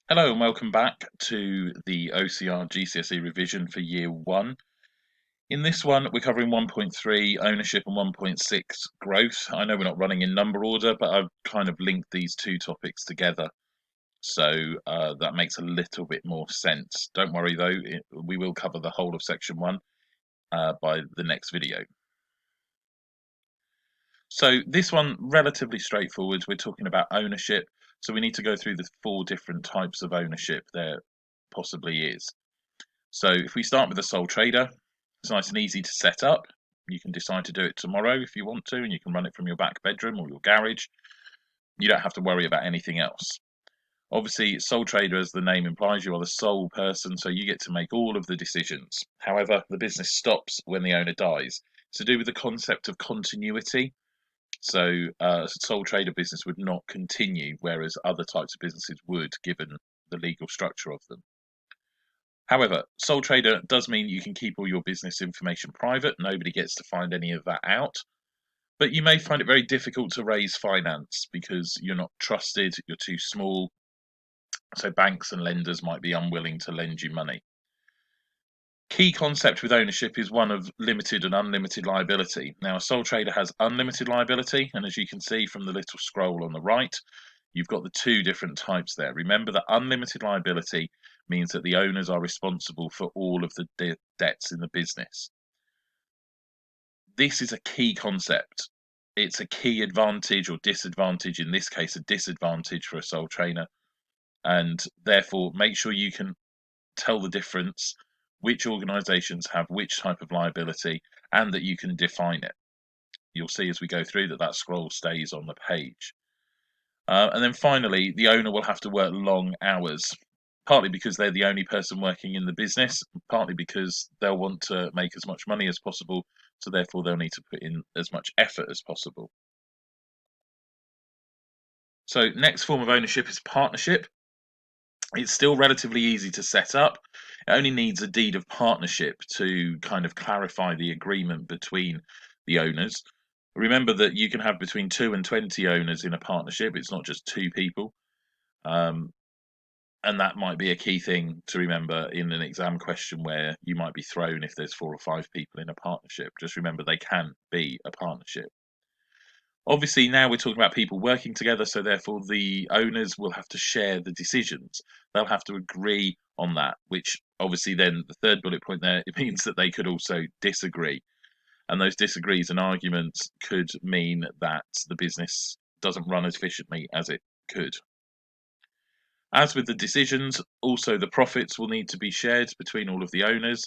Hello and welcome back to the OCR GCSE revision for Year 1. In this one, we're covering 1.3 ownership and 1.6 growth. I know we're not running in number order, but I've kind of linked these two topics together, so that makes a little bit more sense. Don't worry though, we will cover the whole of section 1 by the next video. So this one, relatively straightforward. We're talking about ownership, so we need to go through the 4 different types of ownership there possibly is. So if we start with the sole trader, it's nice and easy to set up. You can decide to do it tomorrow if you want to, and you can run it from your back bedroom or your garage. You don't have to worry about anything else. Obviously, sole trader, as the name implies, you are the sole person, so you get to make all of the decisions. However, the business stops when the owner dies. It's to do with the concept of continuity. So, a sole trader business would not continue, whereas other types of businesses would, given the legal structure of them. However, sole trader does mean you can keep all your business information private. Nobody gets to find any of that out. But you may find it very difficult to raise finance because you're not trusted, you're too small. So banks and lenders might be unwilling to lend you money. Key concept with ownership is one of limited and unlimited liability. Now, a sole trader has unlimited liability, and as you can see from the little scroll on the right, you've got the 2 different types there. Remember that unlimited liability means that the owners are responsible for all of the debts in the business. This is a key concept. It's a key advantage or disadvantage, in this case, a disadvantage for a sole trader, and therefore make sure you can tell the difference, which organisations have which type of liability, and that you can define it. You'll see as we go through that scroll stays on the page. And then finally, the owner will have to work long hours, partly because they're the only person working in the business, partly because they'll want to make as much money as possible, so therefore they'll need to put in as much effort as possible. So next form of ownership is partnership. It's still relatively easy to set up. It only needs a deed of partnership to kind of clarify the agreement between the owners. Remember that you can have between 2 and 20 owners in a partnership. It's not just 2 people. And that might be a key thing to remember in an exam question where you might be thrown if there's 4 or 5 people in a partnership. Just remember they can be a partnership. Obviously, now we're talking about people working together, so therefore the owners will have to share the decisions. They'll have to agree on that, which obviously then the third bullet point there, it means that they could also disagree. And those disagrees and arguments could mean that the business doesn't run as efficiently as it could. As with the decisions, also the profits will need to be shared between all of the owners.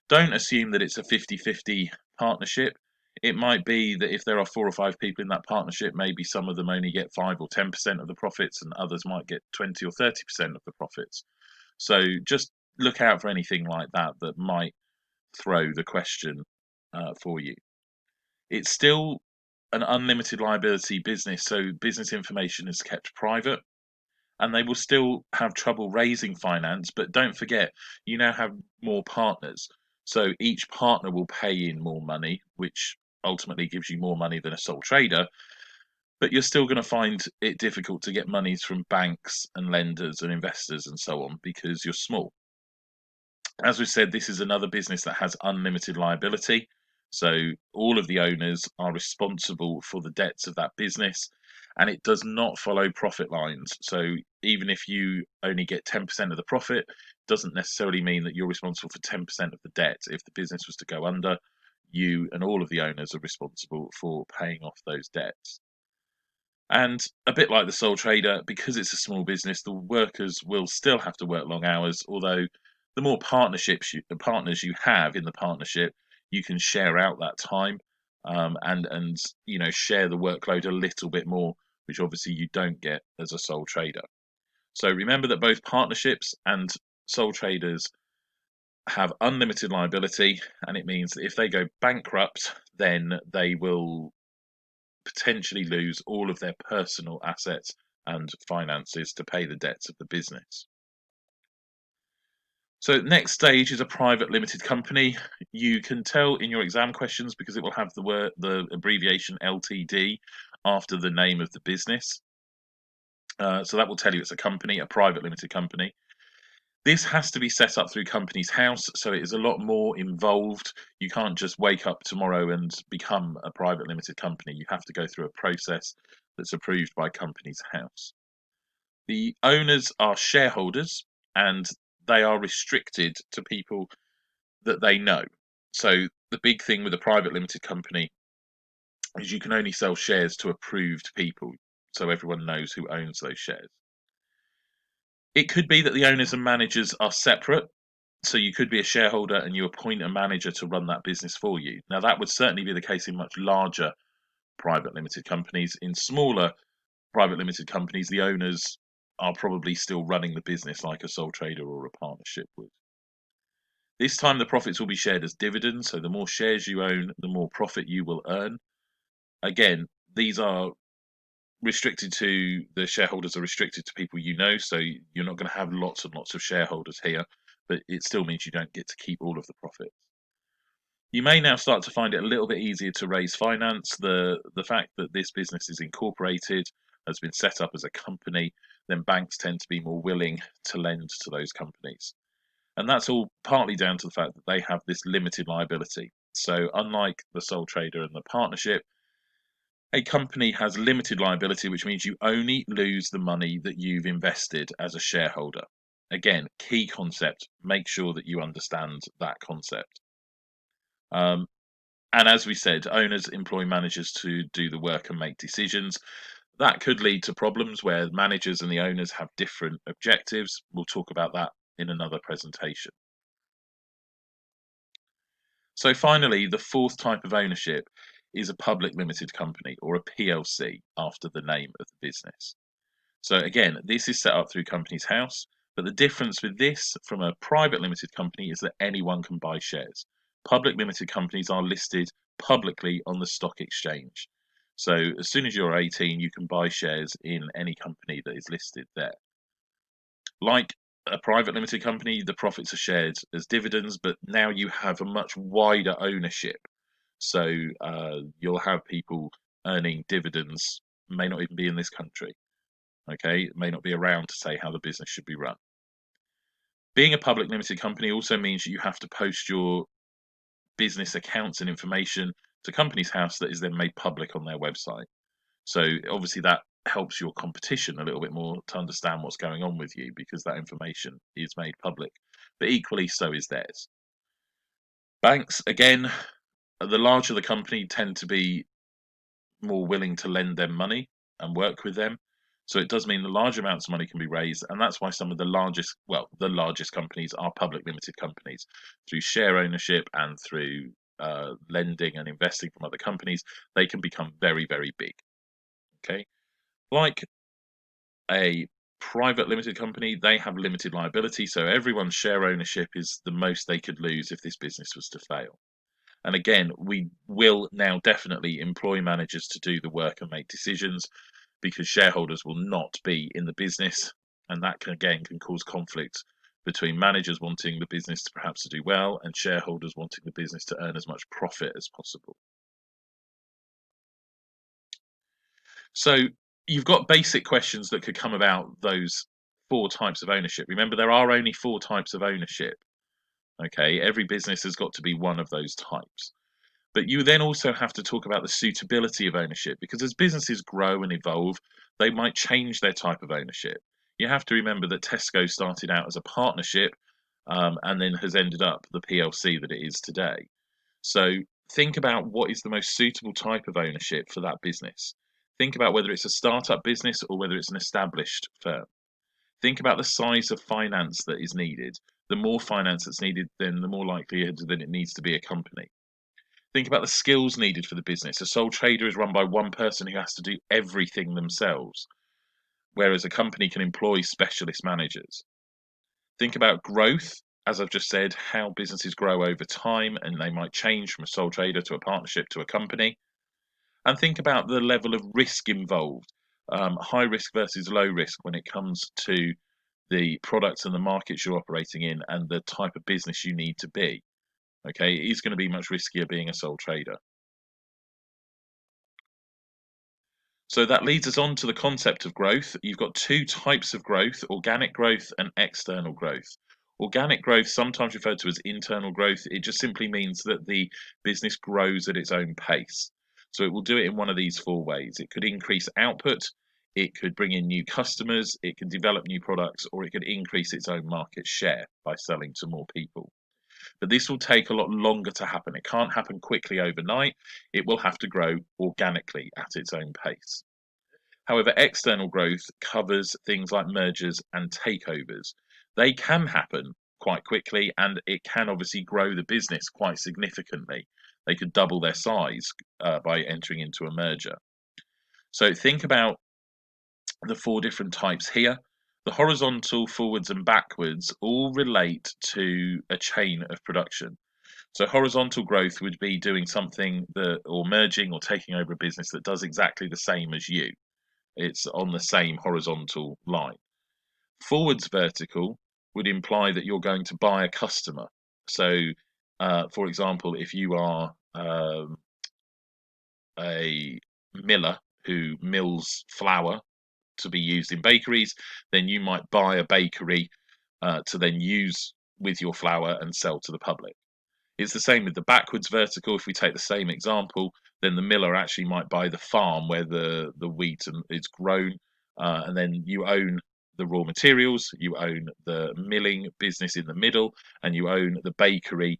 Don't assume that it's a 50-50 partnership. It might be that if there are 4 or 5 people in that partnership, maybe some of them only get 5 or 10% of the profits and others might get 20 or 30% of the profits. So just look out for anything like that that might throw the question for you. It's still an unlimited liability business, so business information is kept private and they will still have trouble raising finance. But don't forget, you now have more partners. So each partner will pay in more money, which ultimately gives you more money than a sole trader. But you're still going to find it difficult to get monies from banks and lenders and investors and so on because you're small. As we said, this is another business that has unlimited liability. So all of the owners are responsible for the debts of that business, and it does not follow profit lines. So even if you only get 10% of the profit, doesn't necessarily mean that you're responsible for 10% of the debt. If the business was to go under, you and all of the owners are responsible for paying off those debts. And a bit like the sole trader, because it's a small business, the workers will still have to work long hours, although the more partners you have in the partnership, you can share out that time, and share the workload a little bit more, which obviously you don't get as a sole trader. So remember that both partnerships and sole traders have unlimited liability, and it means that if they go bankrupt, then they will potentially lose all of their personal assets and finances to pay the debts of the business. So next stage is a private limited company. You can tell in your exam questions because it will have the abbreviation LTD after the name of the business. So that will tell you it's a company, a private limited company. This has to be set up through Companies House, so it is a lot more involved. You can't just wake up tomorrow and become a private limited company. You have to go through a process that's approved by Companies House. The owners are shareholders, and they are restricted to people that they know. So the big thing with a private limited company is you can only sell shares to approved people, so everyone knows who owns those shares. It could be that the owners and managers are separate. So you could be a shareholder and you appoint a manager to run that business for you. Now, that would certainly be the case in much larger private limited companies. In smaller private limited companies, the owners are probably still running the business like a sole trader or a partnership would. This time, the profits will be shared as dividends. So the more shares you own, the more profit you will earn. Again, these are restricted to the shareholders are restricted to people you know. So you're not going to have lots and lots of shareholders here, but it still means you don't get to keep all of the profits. You may now start to find it a little bit easier to raise finance. The fact that this business is incorporated, has been set up as a company, then banks tend to be more willing to lend to those companies. And that's all partly down to the fact that they have this limited liability. So unlike the sole trader and the partnership, a company has limited liability, which means you only lose the money that you've invested as a shareholder. Again, key concept, make sure that you understand that concept. Um, And as we said, owners employ managers to do the work and make decisions. That could lead to problems where managers and the owners have different objectives. We'll talk about that in another presentation. So finally, the fourth type of ownership is a public limited company or a PLC after the name of the business. So again, this is set up through Companies House, but the difference with this from a private limited company is that anyone can buy shares. Public limited companies are listed publicly on the stock exchange. So as soon as you're 18, you can buy shares in any company that is listed there. Like a private limited company, the profits are shared as dividends, but now you have a much wider ownership. So you'll have people earning dividends, may not even be in this country. Okay, it may not be around to say how the business should be run. Being a public limited company also means that you have to post your business accounts and information to Companies House that is then made public on their website. So obviously that helps your competition a little bit more to understand what's going on with you because that information is made public, but equally so is theirs. Banks, again, the larger the company tend to be more willing to lend them money and work with them. So it does mean the large amounts of money can be raised, and that's why some of the largest, well, the largest companies are public limited companies through share ownership and through lending and investing from other companies. They can become very, very big. Okay, like a private limited company, they have limited liability, so everyone's share ownership is the most they could lose if this business was to fail. And again, we will now definitely employ managers to do the work and make decisions because shareholders will not be in the business. And that can, again, can cause conflict between managers wanting the business to perhaps to do well and shareholders wanting the business to earn as much profit as possible. So you've got basic questions that could come about those four types of ownership. Remember, there are only four types of ownership. Okay, every business has got to be one of those types. But you then also have to talk about the suitability of ownership because as businesses grow and evolve, they might change their type of ownership. You have to remember that Tesco started out as a partnership and then has ended up the PLC that it is today. So think about what is the most suitable type of ownership for that business. Think about whether it's a startup business or whether it's an established firm. Think about the size of finance that is needed. The more finance that's needed, then the more likelihood that it needs to be a company. Think about the skills needed for the business. A sole trader is run by one person who has to do everything themselves, whereas a company can employ specialist managers. Think about growth. As I've just said, how businesses grow over time and they might change from a sole trader to a partnership to a company. And think about the level of risk involved, high risk versus low risk when it comes to the products and the markets you're operating in and the type of business you need to be. Okay, it is going to be much riskier being a sole trader. So that leads us on to the concept of growth. You've got two types of growth: organic growth and external growth. Organic growth, sometimes referred to as internal growth, it just simply means that the business grows at its own pace. So it will do it in one of these four ways. It could increase output, it could bring in new customers, it could develop new products, or it could increase its own market share by selling to more people. But this will take a lot longer to happen. It can't happen quickly overnight. It will have to grow organically at its own pace. However, external growth covers things like mergers and takeovers. They can happen quite quickly, and it can obviously grow the business quite significantly. They could double their size by entering into a merger. So think about the four different types here. The horizontal, forwards, and backwards all relate to a chain of production. So horizontal growth would be doing something that, or merging or taking over a business that does exactly the same as you. It's on the same horizontal line. Forwards vertical would imply that you're going to buy a customer. So, for example, if you are a miller who mills flour to be used in bakeries, then you might buy a bakery to then use with your flour and sell to the public. It's the same with the backwards vertical. If we take the same example, then the miller actually might buy the farm where the wheat is grown, and then you own the raw materials, you own the milling business in the middle, and you own the bakery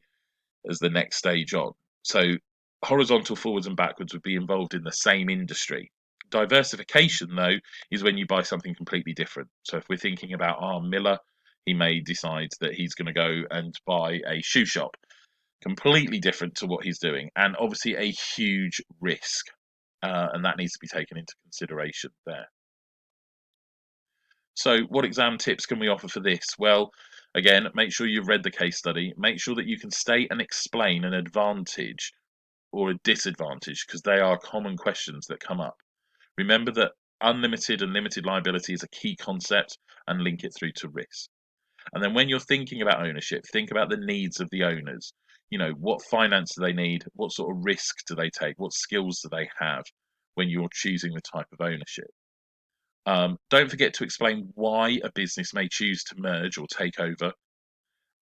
as the next stage on. So horizontal forwards and backwards would be involved in the same industry. Diversification, though, is when you buy something completely different. So if we're thinking about our miller, he may decide that he's going to go and buy a shoe shop, completely different to what he's doing, and obviously a huge risk, and that needs to be taken into consideration there. So, what exam tips can we offer for this? Well, again, make sure you've read the case study. Make sure that you can state and explain an advantage or a disadvantage, because they are common questions that come up. Remember that unlimited and limited liability is a key concept, and link it through to risk. And then when you're thinking about ownership, think about the needs of the owners. What finance do they need? What sort of risk do they take? What skills do they have when you're choosing the type of ownership? Don't forget to explain why a business may choose to merge or take over.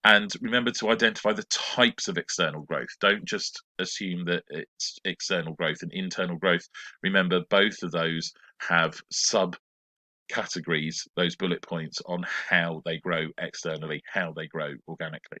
And remember to identify the types of external growth. Don't just assume that it's external growth and internal growth. Remember, both of those have subcategories, those bullet points on how they grow externally, how they grow organically.